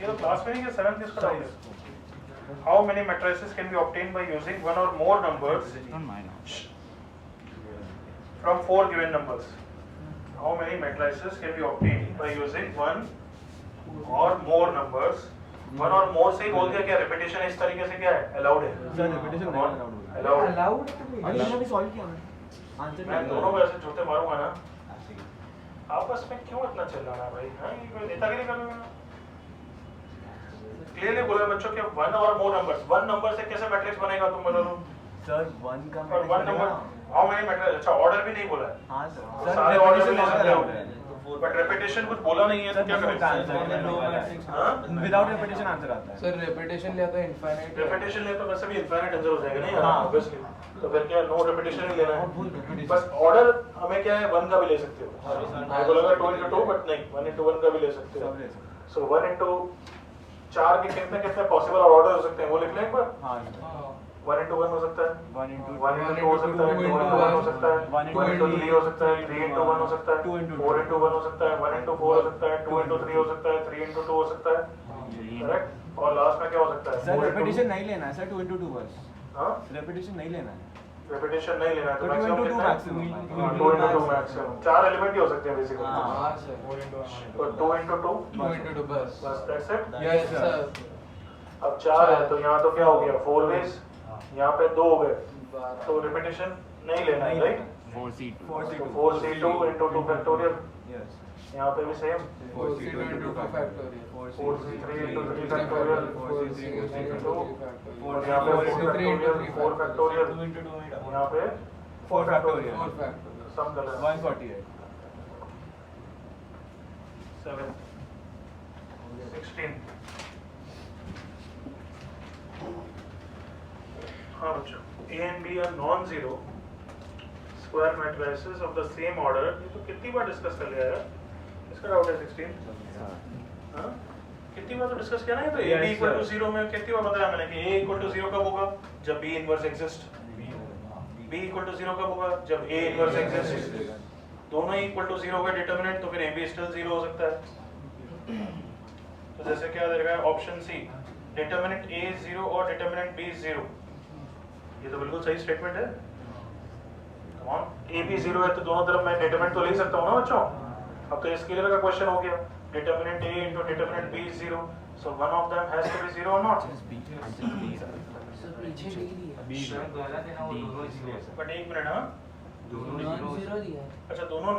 ये तो क्लास में नहीं कि 7th इसका डाउट है। How many matrices can be obtained by using one or more numbers from 4 given numbers? How many matrices can be obtained by using one or more numbers? One or more से ही बोल दिया क्या? Repetition इस तरीके से क्या है? Allowed है? सर repetition नहीं Allowed. Allowed अभी अभी सॉल्व किया मैं आंसर मैं दोनों को ऐसे जूते मारूंगा ना, आपस में क्यों इतना चिल्लाना भाई? हाँ, ये कोई नेतागिरी कर रहे हो? क्लियरली बोला बच्चों कि वन और मोर नंबर्स, वन नंबर से कैसे मैट्रिक्स बनेगा तुम बता दो? सर 1 का और one number how many matrix? अच्छा ऑर्डर भी नहीं बोला है। हां सर सारे ऑर्डर repetition ले not सकते allowed हो, है बट रेपिटेशन कुछ बोला नहीं है तो क्या करें? हाँ? विदाउट रेपिटेशन आंसर आता है सर रेपिटेशन लिया तो इनफाइनाइट रेपिटेशन ले तो वैसे भी इनफाइनाइट आंसर हो जाएगा नहीं? हाँ। ऑब्वियसली। तो फिर क्या नो रेपिटेशन ही लेना और है? भूल repetition बस ऑर्डर हमें क्या है, 1 का भी ले सकते हो। मैं बोलूंगा 2 into 2 बट नहीं, 1 into 1 का भी ले सकते हो। सब ले सकते सो 1 into 4 के कितने कितने पॉसिबल ऑर्डर हो सकते हैं वो लिख लें एक बार। हां 1 into 1 हो सकता है, 1 into 1 into 2 हो सकता है, 2 into 1 हो सकता है, 1 into 3 हो सकता है, 3 into 1 हो सकता है, 2 into 4 into 1 हो सकता है, 1 into 4 हो सकता है, 2 into 3 हो सकता है, 3 into 2 हो सकता है, करेक्ट? और लास्ट में क्या हो सकता है? सर 4 into रेपिटेशन नहीं लेना है सर 2 into 2 बस हाँ, रेपिटेशन नहीं लेना है रेपिटेशन नहीं लेना है तो तो 2 मैक्सिमम into 2 कितना है? Maximum 2 into 2 maximum. 4 एलिमेंट ही हो सकते हैं बेसिकली। हां सर तो 2 into 2 2 into 2 बस बस दैट्स इट। यस सर अब 4 है तो यहाँ तो क्या हो गया 4 ways, यहाँ पे 2 हो गए तो रिपीटिशन नहीं लेना है, right? 4C2 4C2 into 2 factorial, yes यहाँ पे भी same 4C2 into 2 factorial 4C3 into 3 factorial, 4C into 3 और यहाँ पे 4 factorial, 4 factorial, 2 into 2 यहाँ पे 4 factorial 4 factorial सम कर 148 7 16। हाँ बच्चों, A and B are non-zero square matrices of the same order। ये तो कितनी बार डिस्कस कर लिया यार, इसका डाउट है 16। हाँ, कितनी बार तो डिस्कस किया ना ये तो A B equal to 0 में कितनी बार बताया मैंने कि A equal to 0 कब होगा? जब B inverse exist. B equal to 0 कब होगा? जब A इनवर्स एग्जिस्ट। दोनों ही equal to 0 हो गए डिटरमिनेंट, तो फिर A B स्टिल 0 हो सकता है। तो जैसे क्या देगा ऑप्शन सी, डिटरमिनेंट A 0 और डिटरमिनेंट B 0। ये तो बिल्कुल सही स्टेटमेंट है। कम ऑन, A B 0 है तो दोनों तरफ मैं डिटरमिनेंट तो ले सकता हूँ ना बच्चों। अब तो इस क्लियर का क्वेश्चन हो गया, determinant A into determinant B 0, so one of them has to be 0 or not? But एक मिनट, हाँ अच्छा दोनों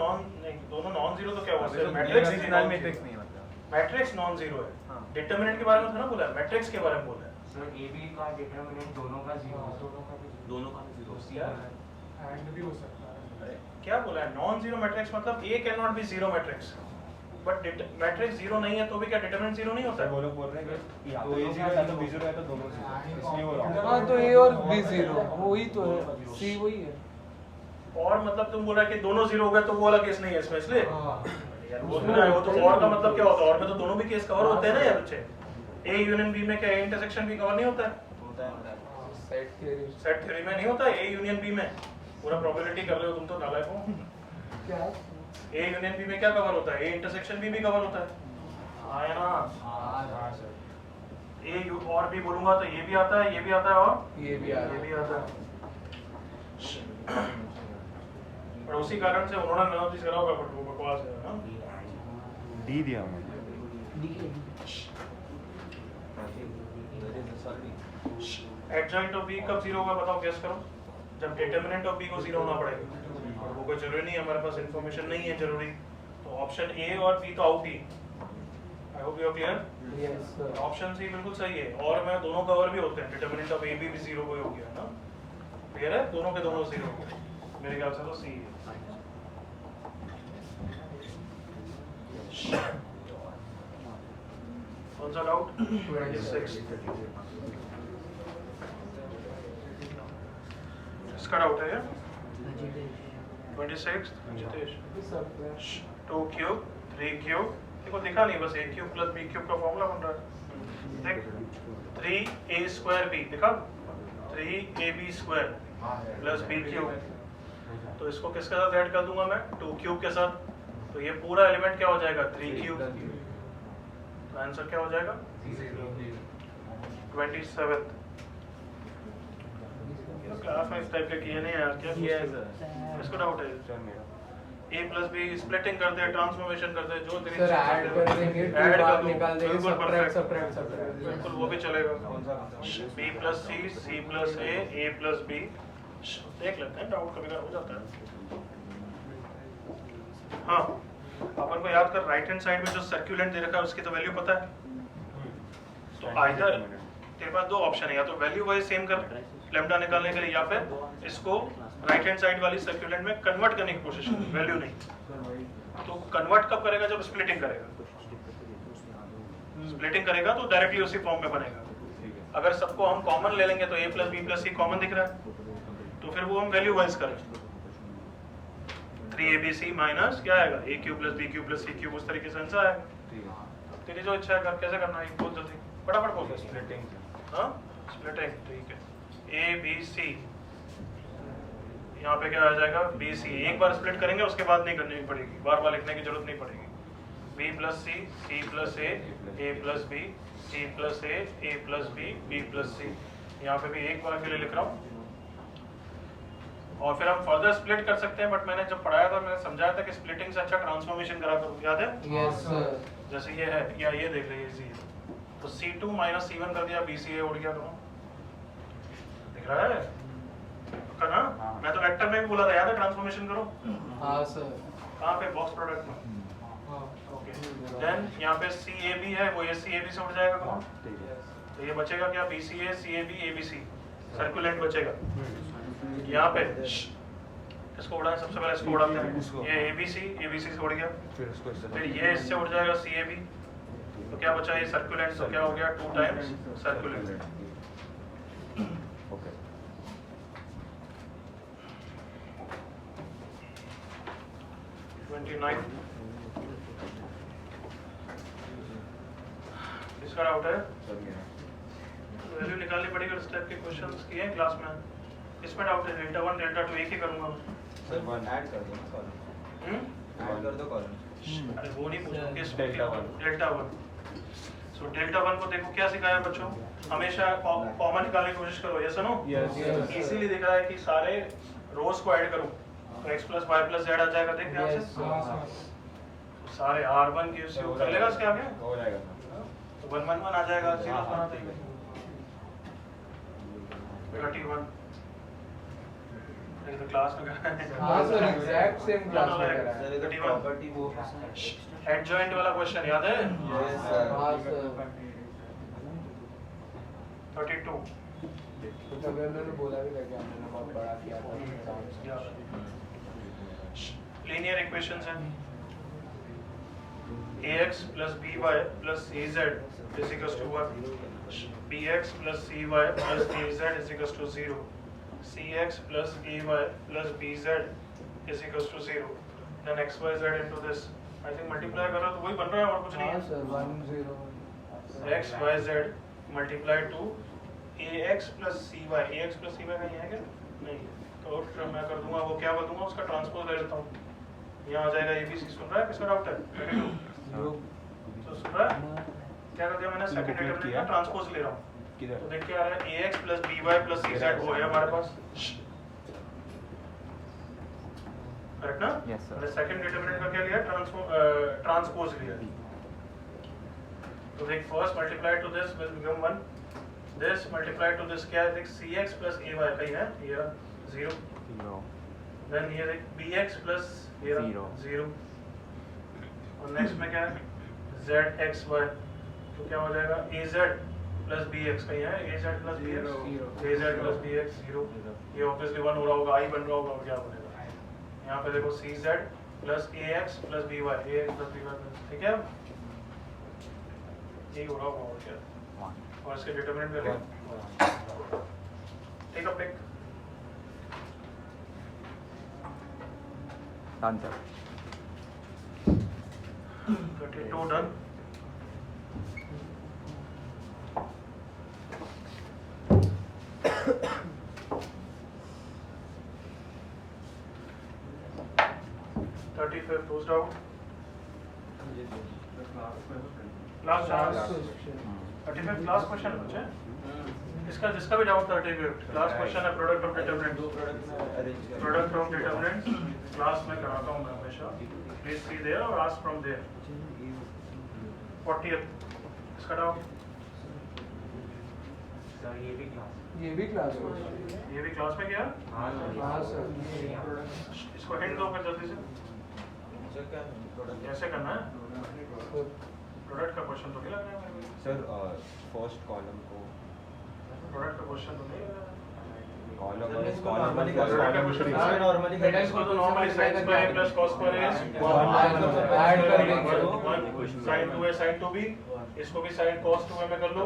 नॉन जीरो तो क्या हुआ? मैट्रिक्स नहीं मतलब मैट्रिक्स नॉन जीरो है। हाँ। डिटरमिनेंट के बारे में था ना बोला है, मैट्रिक्स के बारे में बोला है। सर ए बी का डिटरमिनेंट दोनों का 0 दोनों का 0 क्या एंड भी हो सकता है क्या बोला है? नॉन जीरो मैट्रिक्स मतलब A can not be zero matrix, but matrix zero नहीं है तो भी क्या डिटरमिनेंट जीरो नहीं होता है? वो लोग बोल रहे हैं कि या तो A 0 या तो B 0 या तो दोनों 0 इसलिए वो wrong है। हां तो A और B 0 वही तो है, C वही है। और मतलब तुम बोल रहा है कि दोनों जीरो हो गए तो वो वाला केस नहीं है इसमें, इसलिए हां यार वो तो और का मतलब क्या होता है? और में तो दोनों भी केस कवर होते हैं ना यार बच्चे। A यूनियन B में क्या A इंटरसेक्शन भी कवर नहीं होता है? सेट थ्योरी सेट थ्योरी में नहीं होता है A यूनियन B में? पूरा प्रोबेबिलिटी कर रहे हो तुम तो नालायक हो। क्या A यूनियन B में क्या कवर होता है? A इंटरसेक्शन B भी कवर होता है। हाँ या ना? हां सर A और B बोलूंगा तो ये भी आता है, ये भी आता है और ये भी आ ये भी आता है। और उसी कारण से उन्होंने एनालिसिस करा होगा, बट वो बकवास है ना। डी दिया मुझे एडजॉइंट ऑफ B कब जीरो होगा बताओ, गेस करो। जब डिटरमिनेंट ऑफ B को जीरो होना पड़ेगा, और वो कोई जरूरी नहीं है, हमारे पास इंफॉर्मेशन नहीं है जरूरी, तो ऑप्शन A और B तो आउट ही। I hope you are clear. Yes sir option C बिल्कुल सही है, और मैं दोनों कवर भी होते हैं, डिटरमिनेंट ऑफ A B भी जीरो हो गया ना, क्लियर है? दोनों के दोनों जीरो हो गए, मेरे ख्याल से तो सी है। कौन सा डाउट? 26 इसका डाउट है 26 जितेश। 2 क्यूब 3 क्यूब, देखो दिखा नहीं, बस A cube plus B cube का फॉर्मूला बन रहा है। देख 3A स्क्वायर B दिखा, 3AB square plus B cube, तो इसको किसके साथ ऐड कर दूंगा मैं? 2 क्यूब के साथ, तो ये पूरा एलिमेंट क्या हो जाएगा? 3 क्यूब। तो आंसर क्या हो जाएगा 27। क्लास में इस टाइप के किए नहीं यार, क्या किया है इसको डाउट है? सर मेरा a प्लस बी स्प्लिटिंग करते हैं, ट्रांसफॉर्मेशन करते हैं, जो तेरी सर इच्छा ऐड करते कर हैं। देंगे, ऐड बाहर कर दो, निकाल देंगे, बिल्कुल सब्ट्रैक्ट perfect। सब्ट्रैक्ट बिल्कुल वो भी चलेगा। कौन सा b plus c plus a plus b, देख लेते हैं, डाउट कभी कभी हो जाता है। हाँ, अपन को याद कर, राइट हैंड साइड में जो सर्कुलेंट दे रखा है उसकी तो वैल्यू पता है। तो आइदर तेरे पास दो ऑप्शन है, या तो वैल्यू वाइज सेम कर लैम्डा निकालने के लिए, या फिर इसको राइट हैंड साइड वाली सर्कुलेंट में कन्वर्ट करने की कोशिश कर, वैल्यू नहीं। तो कन्वर्ट कब करेगा? जब स्प्लिटिंग करेगा। स्प्लिटिंग करेगा तो डायरेक्टली उसी फॉर्म में बनेगा। अगर सबको हम कॉमन ले लेंगे तो a plus B plus C common दिख रहा है, तो फिर वो हम वैल्यू वाइज करें। 3abc माइनस क्या आएगा, a cube plus b cube plus c cube, उस तरीके से आंसर आएगा। तेरी जो इच्छा है कर, कैसे करना है बहुत जल्दी फटाफट बोल। स्प्लिटिंग हाँ स्प्लिटिंग, ठीक है। a b c, यहाँ पे क्या आ जाएगा b c, एक बार स्प्लिट करेंगे उसके बाद नहीं करनी पड़ेगी, बार बार लिखने की जरूरत नहीं पड़ेगी। b plus c, c plus a plus b, c plus a plus b, b plus c। यहाँ पे भी एक बार के लिए लिख रहा हूँ, और फिर हम फर्दर स्प्लिट कर सकते हैं, बट मैंने जब पढ़ाया था मैंने समझाया था कि स्प्लिटिंग से अच्छा ट्रांसफॉर्मेशन करा करो, याद है? Yes sir. जैसे ये है, या ये देख लीजिए इजी है, तो c2 माइनस c1 कर दिया, bca उड़ गया, तो दिख रहा है ना? मैं तो वेक्टर में भी बोला था, याद है? ट्रांसफॉर्मेशन करो। हाँ सर। कहाँ पे? बॉक्स प्रोडक्ट में। ओके, देन यहाँ पे CAB है, वो ACAB से उड़ जाएगा कौन? तो ये बचेगा क्या? BCA CAB ABC, सर्कुलेंट बचेगा। यहाँ पे इसको उड़ाएं, सबसे पहले इसको उड़ाते हैं। ये ABC से उड़ गया, फिर ये इससे उड़ जाएगा CAB, तो क्या बचा? ये सर्कुलेंट, तो क्या हो गया 2 टाइम्स सर्कुलेंट। ओके 29 इसका डाउट है? सर मेरा वैल्यू निकालनी पड़ेगी, इस टाइप के क्वेश्चंस किए हैं क्लास में। इसमें डाउट है? डेल्टा 1 डेल्टा 2 एक ही करूंगा मैं। सर 1 ऐड कर दो ना कॉलम, ऐड कर दो कॉलम। अरे वो नहीं पूछूंगी, डेल्टा 1। डेल्टा 1। सो डेल्टा 1 को देखो क्या सिखाया बच्चों, हमेशा कॉमन निकालने की कोशिश करो, ये सुनो। Yes, yes. इजीली दिख रहा है कि सारे रोज को ऐड करूं तो x plus y plus z आ जाएगा, देख ध्यान यस से। सर। तो सारे r1 की हो कर लेगा इसके आगे, हो जाएगा सर। तो 1 1 1 आ जाएगा, जीरो बनाते ही 31। ये तो क्लास में करा है। हाँ सर, एग्जैक्ट सेम क्लास में करा है। सर इधर 31 प्रॉपर्टी वो एडजॉइंट वाला क्वेश्चन याद है? Yes sir. हाँ सर। 32 तो तब मैंने बोला भी था कि हमने बहुत बड़ा किया था। लीनियर इक्वेशंस हैं। ax plus by plus az is equals to 1, bx plus cy plus az is equals to 0, cx plus ay plus bz is equals to 0, then x y z into this, I think multiply कर रहा तो वही बन रहा है और कुछ नहीं हाँ है। Sir 1 0 x y z multiplied to ax plus cy, ax plus cy कहीं है क्या? नहीं, तो मैं कर दूंगा, वो क्या कर दूंगा, उसका ट्रांसपोज ले लेता हूँ, यहाँ आ जाएगा ABC। सुन रहा है? किसका डाउट है? तो सुन रहा है? क्या कर दिया मैंने? सेकंड डिटरमिनेंट का ट्रांसपोज ले रहा हूँ, किधर? तो देख क्या आ रहा है, ax plus by plus cz वो है हमारे पास, करेक्ट ना? Yes, sir. मैंने सेकंड डिटरमिनेंट का क्या लिया? ट्रांसपोज लिया। तो देख first multiply two this will become 1, this multiply two this क्या है? देख cx plus ay कहीं है ये 0, देन ये देख bx plus ये 0, और नेक्स्ट में क्या है? zxy, तो क्या हो जाएगा? az plus bx कहीं है? az plus bx, az plus bx 0, ये ऑब्वियसली 1 हो रहा होगा, i बन रहा होगा, और क्या बनेगा? यहाँ पे देखो cz plus ax plus by, ax plus by, ठीक है? यही हो रहा होगा और क्या, और इसके determinant value take a pick. Answer 32 done. Who's out? Last chance Last question. 35 last question बचे इसका जिसका भी डाउट था 35 लास्ट क्वेश्चन है product of determinant product of determinant class में कराता हूं मैं हमेशा प्लीज सी देयर और आस्क फ्रॉम देयर 40th इसका डाउट सर ये भी क्लास ये भी क्लास में ये भी क्लास में क्या हाँ सर हाँ सर इसको हिंट दो फिर जल्दी से कैसे करना है प्रोडक्ट का क्वेश्चन तो नहीं लग रहा है मेरे को सर फर्स्ट कॉलम को प्रोडक्ट का क्वेश्चन तो नहीं लग रहा है कॉलम Normally कॉलम प्रोडक्ट का क्वेश्चन नॉर्मली इसको तो normally sin square a plus cos square a add कर देंगे sin 2a sin 2b इसको भी sin cos 2a में कर लो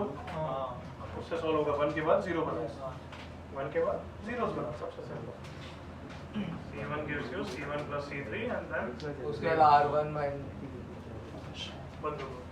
उससे सॉल्व होगा 1 के बाद 0 बना 1 के बाद zeros बना सबसे simple c1 gives you c1 plus c3 and then उसके बाद R1 माइनस बंद हो गया